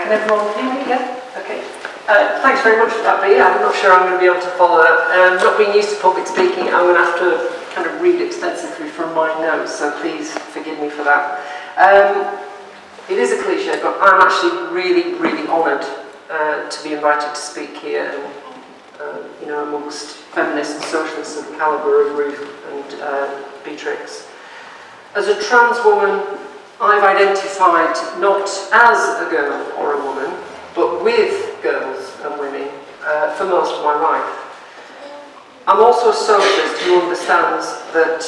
Can everyone hear me? Yeah? Okay. Thanks very much for that, Bea. I'm not sure I'm going to be able to follow that. Not being used to public speaking, I'm going to have to kind of read extensively from my notes, so please forgive me for that. It is a cliche, but I'm actually really, really honoured to be invited to speak here, and you know, amongst feminists and socialists of the calibre of Ruth and Beatrix. As a trans woman, I've identified not as a girl or a woman, but with girls and women for most of my life. I'm also a socialist who understands that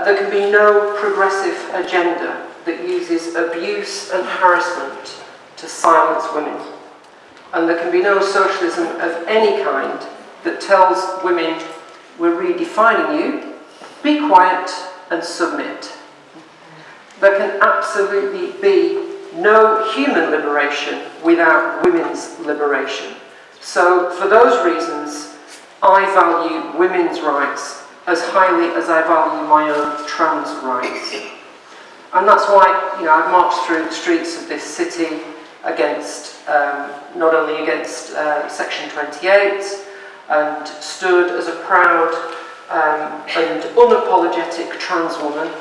there can be no progressive agenda that uses abuse and harassment to silence women. And there can be no socialism of any kind that tells women, we're redefining you, be quiet and submit. There can absolutely be no human liberation without women's liberation. So for those reasons, I value women's rights as highly as I value my own trans rights. And that's why, you know, I've marched through the streets of this city against, not only against Section 28, and stood as a proud and unapologetic trans woman,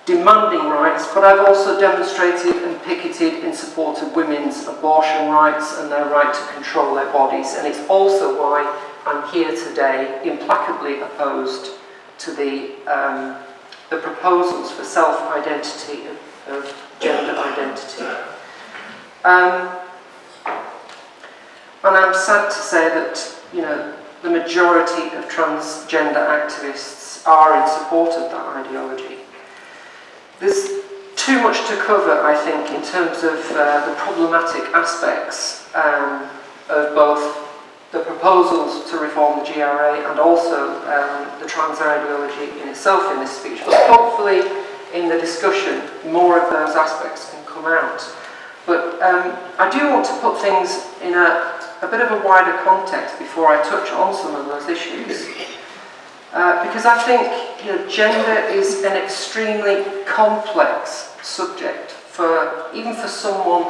demanding rights, but I've also demonstrated and picketed in support of women's abortion rights and their right to control their bodies. And it's also why I'm here today, implacably opposed to the proposals for self-identity of gender identity. And I'm sad to say that, you know, the majority of transgender activists are in support of that ideology. There's too much to cover, I think, in terms of the problematic aspects of both the proposals to reform the GRA and also the trans ideology in itself in this speech. But hopefully, in the discussion, more of those aspects can come out. But I do want to put things in a bit of a wider context before I touch on some of those issues. Because I think, you know, gender is an extremely complex subject even for someone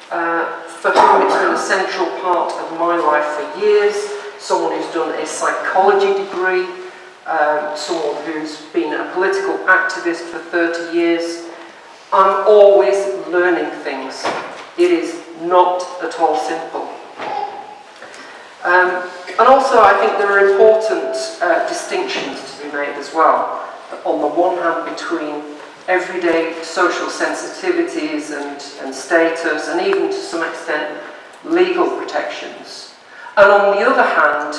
for whom it's been a central part of my life for years, someone who's done a psychology degree, someone who's been a political activist for 30 years. I'm always learning things. It is not at all simple. And also, I think there are important distinctions to be made as well. On the one hand, between everyday social sensitivities and status, and even to some extent legal protections. And on the other hand,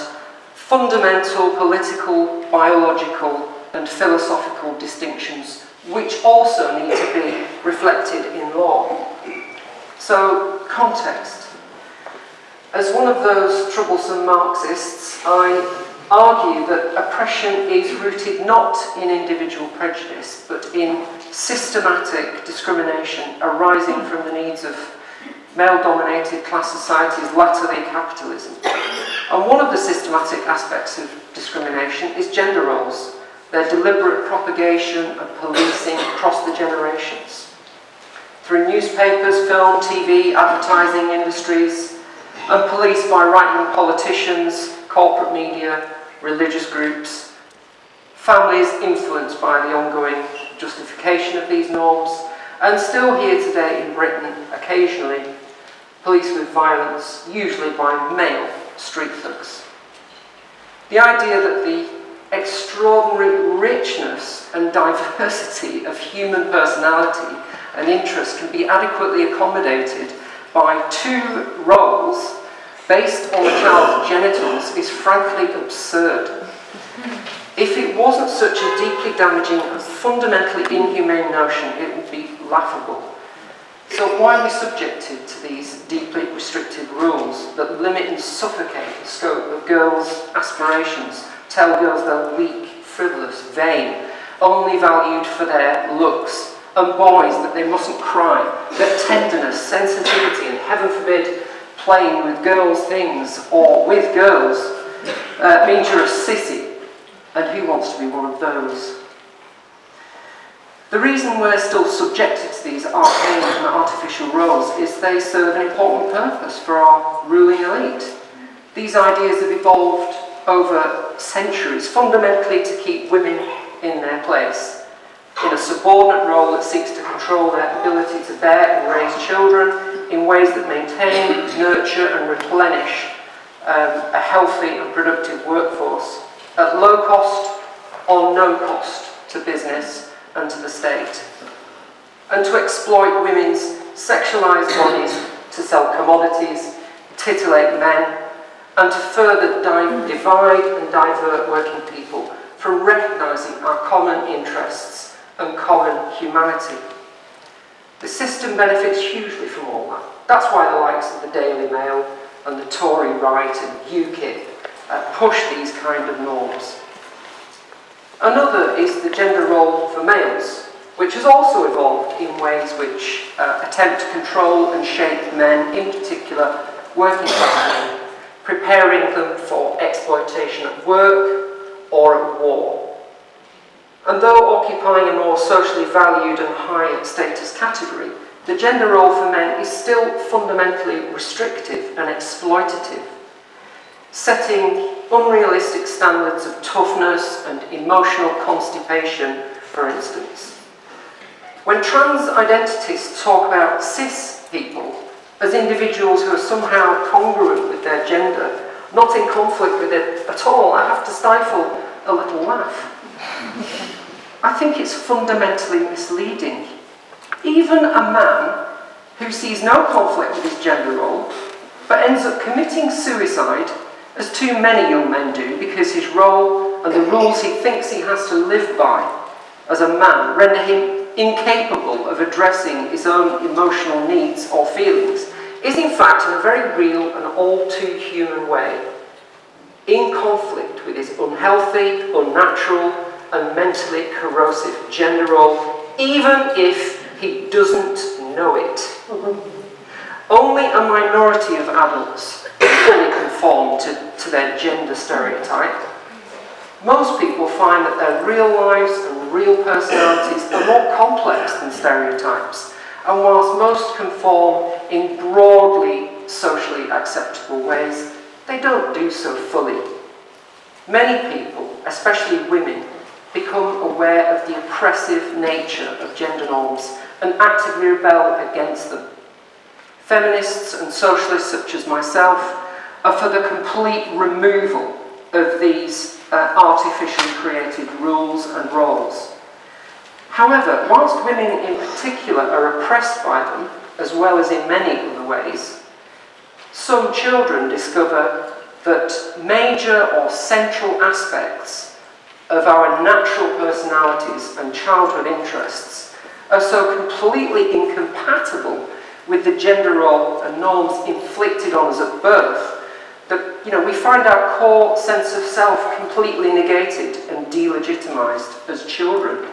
fundamental political, biological, and philosophical distinctions, which also need to be reflected in law. So, context. As one of those troublesome Marxists, I argue that oppression is rooted not in individual prejudice, but in systematic discrimination arising from the needs of male-dominated class societies, latterly capitalism. And one of the systematic aspects of discrimination is gender roles, their deliberate propagation and policing across the generations. Through newspapers, film, TV, advertising industries, and policed by right-wing politicians, corporate media, religious groups, families influenced by the ongoing justification of these norms, and still here today in Britain, occasionally, policed with violence, usually by male street thugs. The idea that the extraordinary richness and diversity of human personality and interest can be adequately accommodated by two roles based on a child's genitals is frankly absurd. If it wasn't such a deeply damaging and fundamentally inhumane notion, it would be laughable. So why are we subjected to these deeply restricted rules that limit and suffocate the scope of girls' aspirations, tell girls they're weak, frivolous, vain, only valued for their looks, and boys that they mustn't cry, that tenderness, sensitivity, and heaven forbid, playing with girls' things or with girls means you're a sissy, and who wants to be one of those? The reason we're still subjected to these arcane and artificial roles, is they serve an important purpose for our ruling elite. These ideas have evolved over centuries, fundamentally to keep women in their place, in a subordinate role that seeks to control their ability to bear and raise children in ways that maintain, nurture and replenish a healthy and productive workforce at low cost or no cost to business and to the state, and to exploit women's sexualised bodies to sell commodities, titillate men, and to further divide and divert working people from recognising our common interests and common humanity. The system benefits hugely from all that. That's why the likes of the Daily Mail and the Tory right and UKIP push these kind of norms. Another is the gender role for males, which has also evolved in ways which attempt to control and shape men, in particular working class men, preparing them for exploitation at work or at war. And though occupying a more socially valued and high status category, the gender role for men is still fundamentally restrictive and exploitative, setting unrealistic standards of toughness and emotional constipation, for instance. When trans identities talk about cis people as individuals who are somehow congruent with their gender, not in conflict with it at all, I have to stifle a little laugh. I think it's fundamentally misleading. Even a man who sees no conflict with his gender role, but ends up committing suicide, as too many young men do, because his role and the rules he thinks he has to live by as a man render him incapable of addressing his own emotional needs or feelings, is in fact, in a very real and all too human way, in conflict with his unhealthy, unnatural and mentally corrosive gender role, even if he doesn't know it. Only a minority of adults fully conform to their gender stereotype. Most people find that their real lives and real personalities are more complex than stereotypes, and whilst most conform in broadly socially acceptable ways, they don't do so fully. Many people, especially women, become aware of the oppressive nature of gender norms and actively rebel against them. Feminists and socialists such as myself are for the complete removal of these artificially created rules and roles. However, whilst women in particular are oppressed by them, as well as in many other ways, some children discover that major or central aspects of our natural personalities and childhood interests are so completely incompatible with the gender role and norms inflicted on us at birth that, we find our core sense of self completely negated and delegitimized as children.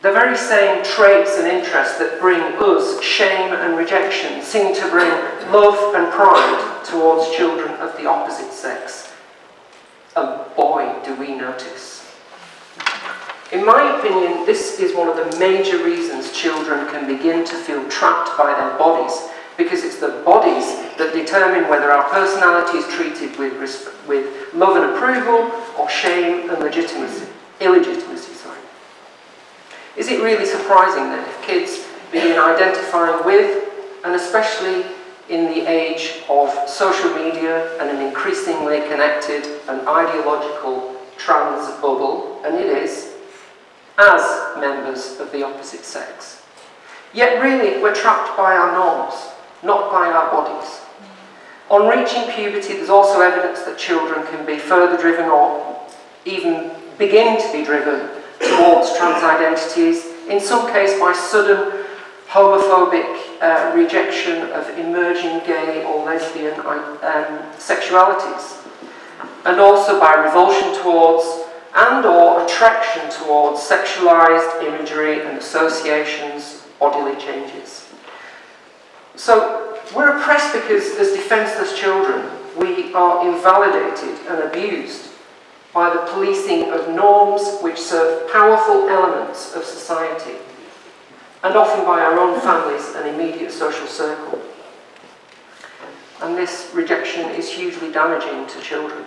The very same traits and interests that bring us shame and rejection seem to bring love and pride towards children of the opposite sex. And boy, do we notice. In my opinion, this is one of the major reasons children can begin to feel trapped by their bodies, because it's the bodies that determine whether our personality is treated with love and approval or shame and illegitimacy. Is it really surprising then if kids begin identifying with, and especially in the age of social media and an increasingly connected and ideological trans bubble, and it is, as members of the opposite sex? Yet really we're trapped by our norms, not by our bodies. On reaching puberty, there's also evidence that children can be further driven or even begin to be driven towards trans identities, in some case by sudden homophobic rejection of emerging gay or lesbian sexualities, and also by revulsion towards and or attraction towards sexualized imagery and associations, bodily changes. So we're oppressed because as defenseless children we are invalidated and abused by the policing of norms which serve powerful elements of society. and often by our own families and immediate social circle. And this rejection is hugely damaging to children.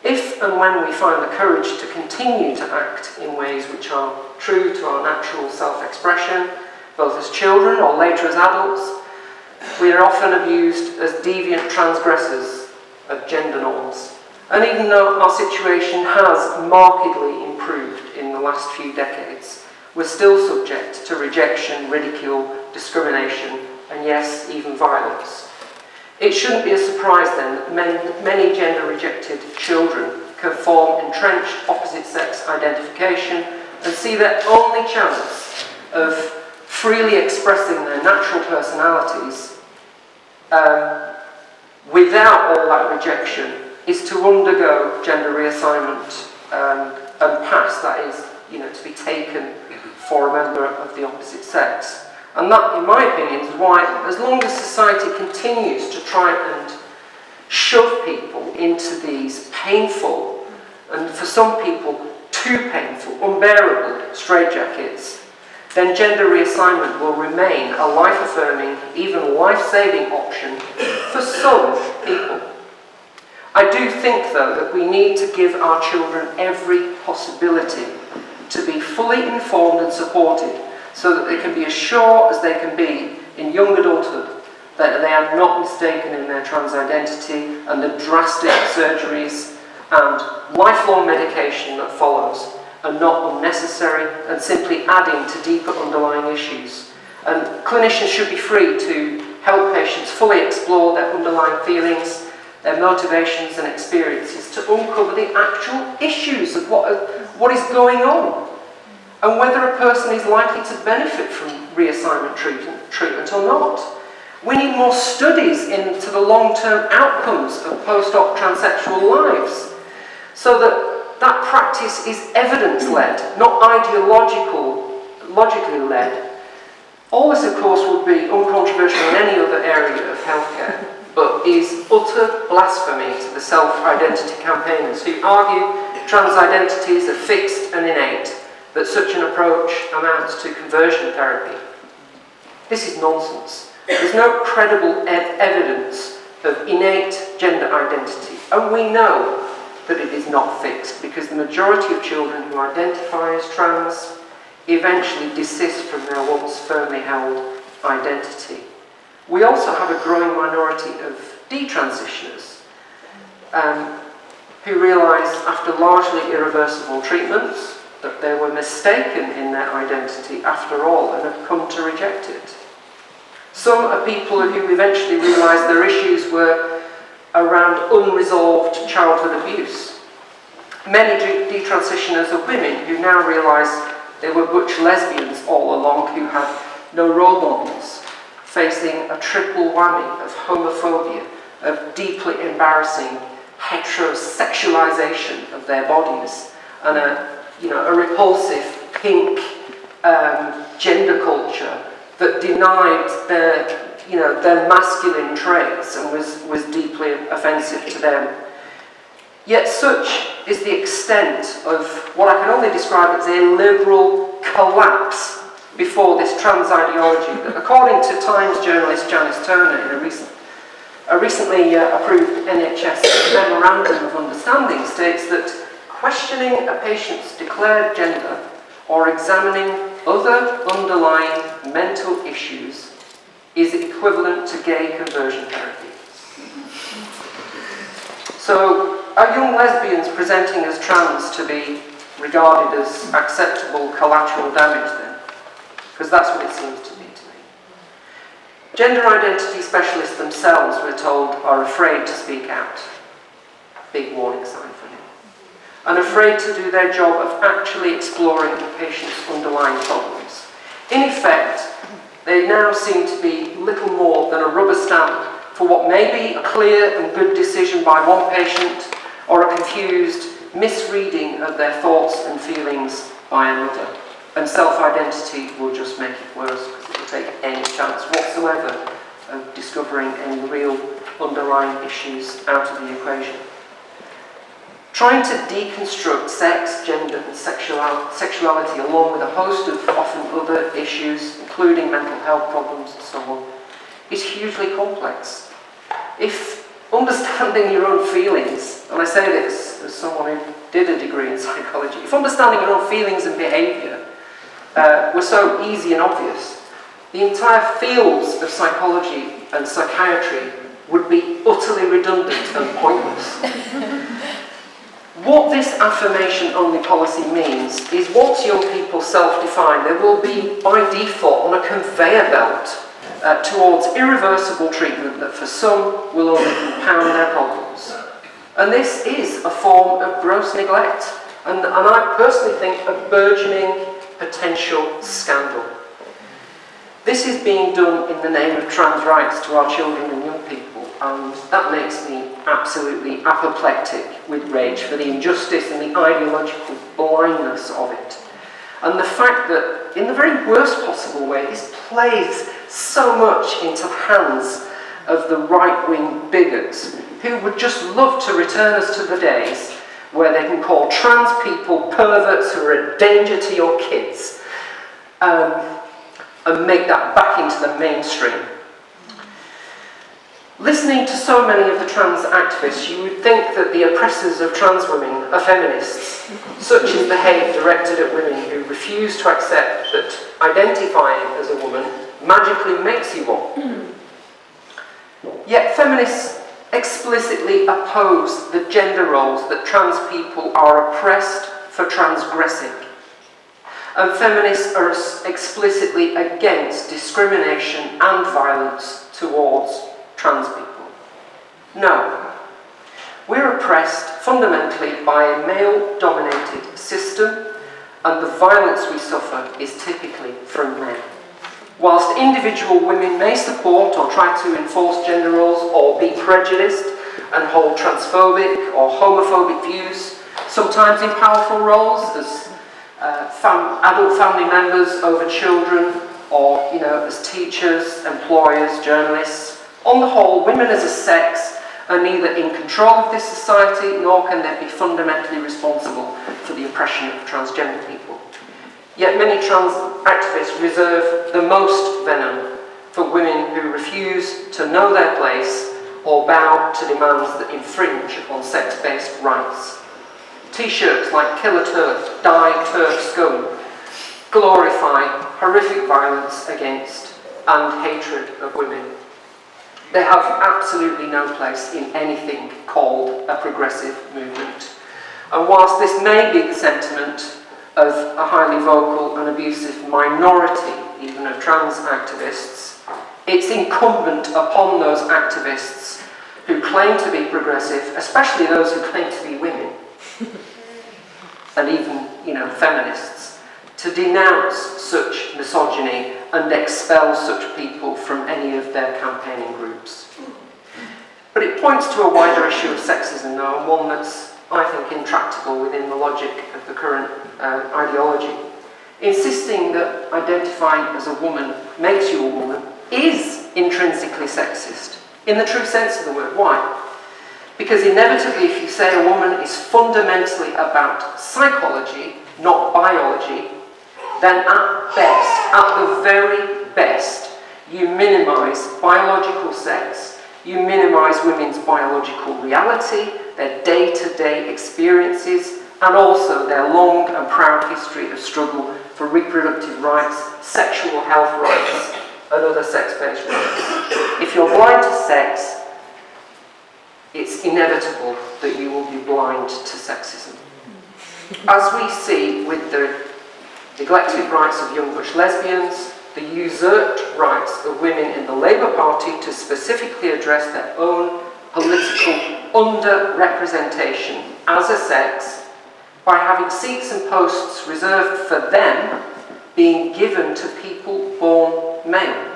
If and when we find the courage to continue to act in ways which are true to our natural self-expression, both as children or later as adults, we are often abused as deviant transgressors of gender norms. And even though our situation has markedly improved in the last few decades, we're still subject to rejection, ridicule, discrimination, and yes, even violence. It shouldn't be a surprise then that many gender-rejected children can form entrenched opposite-sex identification and see their only chance of freely expressing their natural personalities without all that rejection is to undergo gender reassignment and pass, that is, to be taken for a member of the opposite sex. And that, in my opinion, is why, as long as society continues to try and shove people into these painful, and for some people, too painful, unbearable straitjackets, then gender reassignment will remain a life-affirming, even life-saving option for some people. I do think, though, that we need to give our children every possibility to be fully informed and supported so that they can be as sure as they can be in young adulthood that they are not mistaken in their trans identity and the drastic surgeries and lifelong medication that follows are not unnecessary and simply adding to deeper underlying issues. And clinicians should be free to help patients fully explore their underlying feelings, their motivations and experiences to uncover the actual issues of what is going on and whether a person is likely to benefit from reassignment treatment or not. We need more studies into the long-term outcomes of post-op transsexual lives so that practice is evidence-led, not logically led. All this, of course, would be uncontroversial in any other area of healthcare, but is utter blasphemy to the self-identity campaigners who argue trans identities are fixed and innate, that such an approach amounts to conversion therapy. This is nonsense. There's no credible evidence of innate gender identity, and we know that it is not fixed because the majority of children who identify as trans eventually desist from their once firmly held identity. We also have a growing minority of detransitioners who realise after largely irreversible treatments that they were mistaken in their identity after all and have come to reject it. Some are people who eventually realised their issues were around unresolved childhood abuse. Many detransitioners are women who now realise they were butch lesbians all along who had no role models, facing a triple whammy of homophobia, of deeply embarrassing heterosexualization of their bodies, and a repulsive pink gender culture that denied their masculine traits and was deeply offensive to them. Yet such is the extent of what I can only describe as a liberal collapse before this trans ideology that, according to Times journalist Janice Turner in a recently approved NHS Memorandum of Understanding, states that questioning a patient's declared gender or examining other underlying mental issues is equivalent to gay conversion therapy. So, are young lesbians presenting as trans to be regarded as acceptable collateral damage then? Because that's what it seems to be to me. Gender identity specialists themselves, we're told, are afraid to speak out. Big warning sign for him. And afraid to do their job of actually exploring the patient's underlying problems. In effect, they now seem to be little more than a rubber stamp for what may be a clear and good decision by one patient or a confused misreading of their thoughts and feelings by another. And self-identity will just make it worse because it will take any chance whatsoever of discovering any real underlying issues out of the equation. trying to deconstruct sex, gender and sexuality along with a host of often other issues, including mental health problems and so on, is hugely complex. If understanding your own feelings, and I say this as someone who did a degree in psychology, if understanding your own feelings and behaviour were so easy and obvious, the entire fields of psychology and psychiatry would be utterly redundant and pointless. What this affirmation-only policy means is once young people self-define, they will be by default on a conveyor belt towards irreversible treatment that for some will only compound their problems. And this is a form of gross neglect, and I personally think a burgeoning potential scandal. This is being done in the name of trans rights to our children and young people, and that makes me absolutely apoplectic with rage for the injustice and the ideological blindness of it. And the fact that, in the very worst possible way, this plays so much into the hands of the right-wing bigots who would just love to return us to the days where they can call trans people perverts who are a danger to your kids and make that back into the mainstream. Listening to so many of the trans activists, you would think that the oppressors of trans women are feminists, such as the hate directed at women who refuse to accept that identifying as a woman magically makes you one. Yet feminists explicitly oppose the gender roles that trans people are oppressed for transgressing. And feminists are explicitly against discrimination and violence towards trans people. No. We're oppressed fundamentally by a male-dominated system, and the violence we suffer is typically from men. Whilst individual women may support or try to enforce gender roles or be prejudiced and hold transphobic or homophobic views, sometimes in powerful roles as adult family members over children, or as teachers, employers, journalists. On the whole, women as a sex are neither in control of this society nor can they be fundamentally responsible for the oppression of transgender people. Yet many trans activists reserve the most venom for women who refuse to know their place or bow to demands that infringe on sex-based rights. T-shirts like "Kill a TERF, Die TERF Scum" glorify horrific violence against and hatred of women. They have absolutely no place in anything called a progressive movement. And whilst this may be the sentiment of a highly vocal and abusive minority, even of trans activists, it's incumbent upon those activists who claim to be progressive, especially those who claim to be women, and even, feminists, to denounce such misogyny and expel such people from any of their campaigning groups. But it points to a wider issue of sexism, though, and one that's, I think, intractable within the logic of the current ideology. Insisting that identifying as a woman makes you a woman is intrinsically sexist, in the true sense of the word. Why? Because inevitably, if you say a woman is fundamentally about psychology, not biology, then at best, at the very best, you minimise biological sex, you minimise women's biological reality, their day-to-day experiences, and also their long and proud history of struggle for reproductive rights, sexual health rights, and other sex-based rights. If you're blind to sex, it's inevitable that you will be blind to sexism. As we see with the neglected rights of young bush lesbians, the usurped rights of women in the Labour Party to specifically address their own political under-representation as a sex, by having seats and posts reserved for them being given to people born male,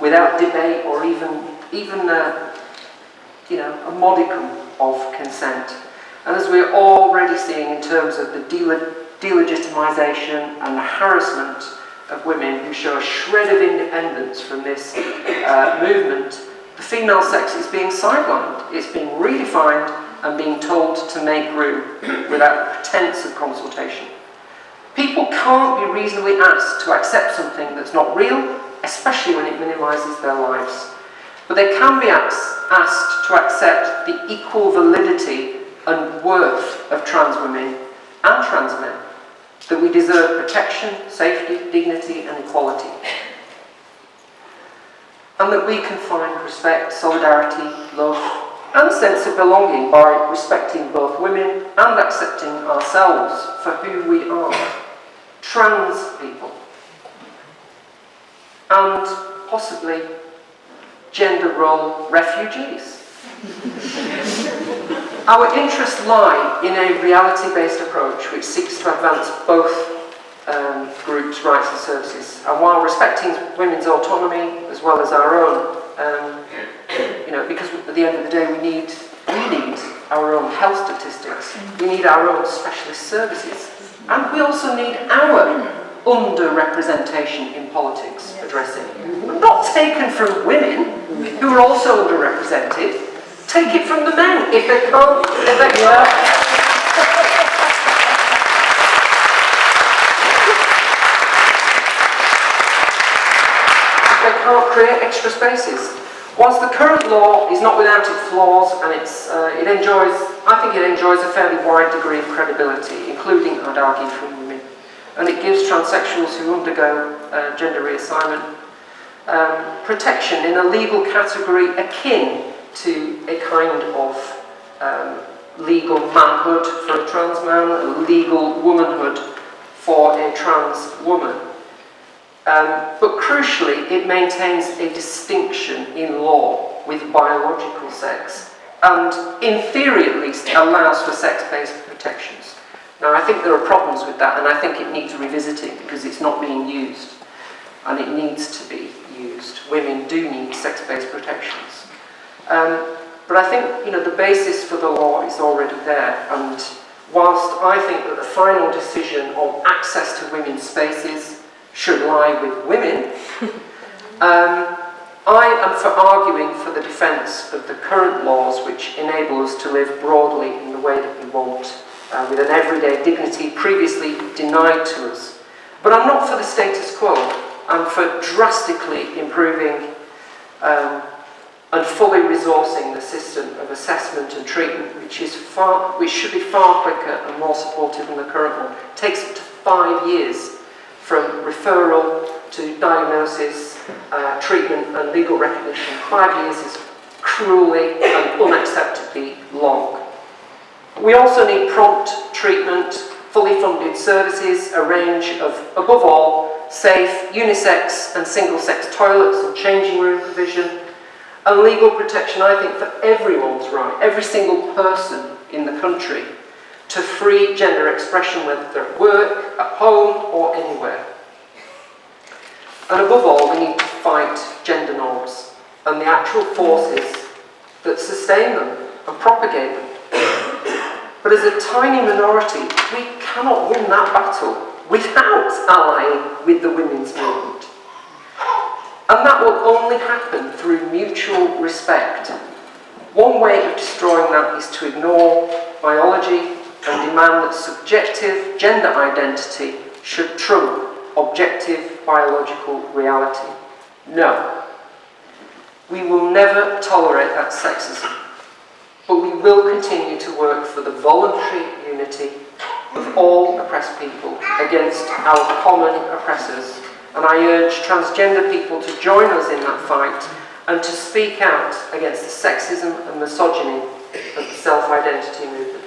without debate or even a modicum of consent. And as we're already seeing in terms of the delegitimization and the harassment of women who show a shred of independence from this movement, the female sex is being sidelined. It's being redefined and being told to make room without pretense of consultation. People can't be reasonably asked to accept something that's not real, especially when it minimises their lives. But they can be asked to accept the equal validity and worth of trans women and trans men, that we deserve protection, safety, dignity and equality. And that we can find respect, solidarity, love and a sense of belonging by respecting both women and accepting ourselves for who we are, trans people, and possibly gender role refugees. Our interests lie in a reality-based approach which seeks to advance both groups' rights and services. And while respecting women's autonomy as well as our own, because at the end of the day we need our own health statistics, we need our own specialist services, and we also need our underrepresentation in politics addressing. Not taken from women who are also underrepresented, take it from the men if they can't. They can't create extra spaces. Whilst the current law is not without its flaws, and I think it enjoys a fairly wide degree of credibility, including, I'd argue, from women, and it gives transsexuals who undergo gender reassignment protection in a legal category akin to a kind of legal manhood for a trans man, a legal womanhood for a trans woman. But crucially, it maintains a distinction in law with biological sex, and in theory at least allows for sex-based protections. Now I think there are problems with that, and I think it needs revisiting because it's not being used, and it needs to be used. Women do need sex-based protections. But I think the basis for the law is already there, and whilst I think that the final decision on access to women's spaces should lie with women, I am for arguing for the defence of the current laws which enable us to live broadly in the way that we want, with an everyday dignity previously denied to us. But I'm not for the status quo. I'm for drastically improving and fully resourcing the system of assessment and treatment, which should be far quicker and more supportive than the current one. It takes up to 5 years from referral to diagnosis, treatment and legal recognition. 5 years is cruelly and unacceptably long. We also need prompt treatment, fully funded services, a range of, above all, safe, unisex and single-sex toilets and changing room provision, and legal protection, I think, for everyone's right, every single person in the country, to free gender expression, whether they're at work, at home or anywhere. And above all, we need to fight gender norms and the actual forces that sustain them and propagate them. But as a tiny minority, we cannot win that battle without allying with the women's movement. And that will only happen through mutual respect. One way of destroying that is to ignore biology and demand that subjective gender identity should trump objective biological reality. No. We will never tolerate that sexism, but we will continue to work for the voluntary unity of all oppressed people against our common oppressors. And I urge transgender people to join us in that fight and to speak out against the sexism and misogyny of the self-identity movement.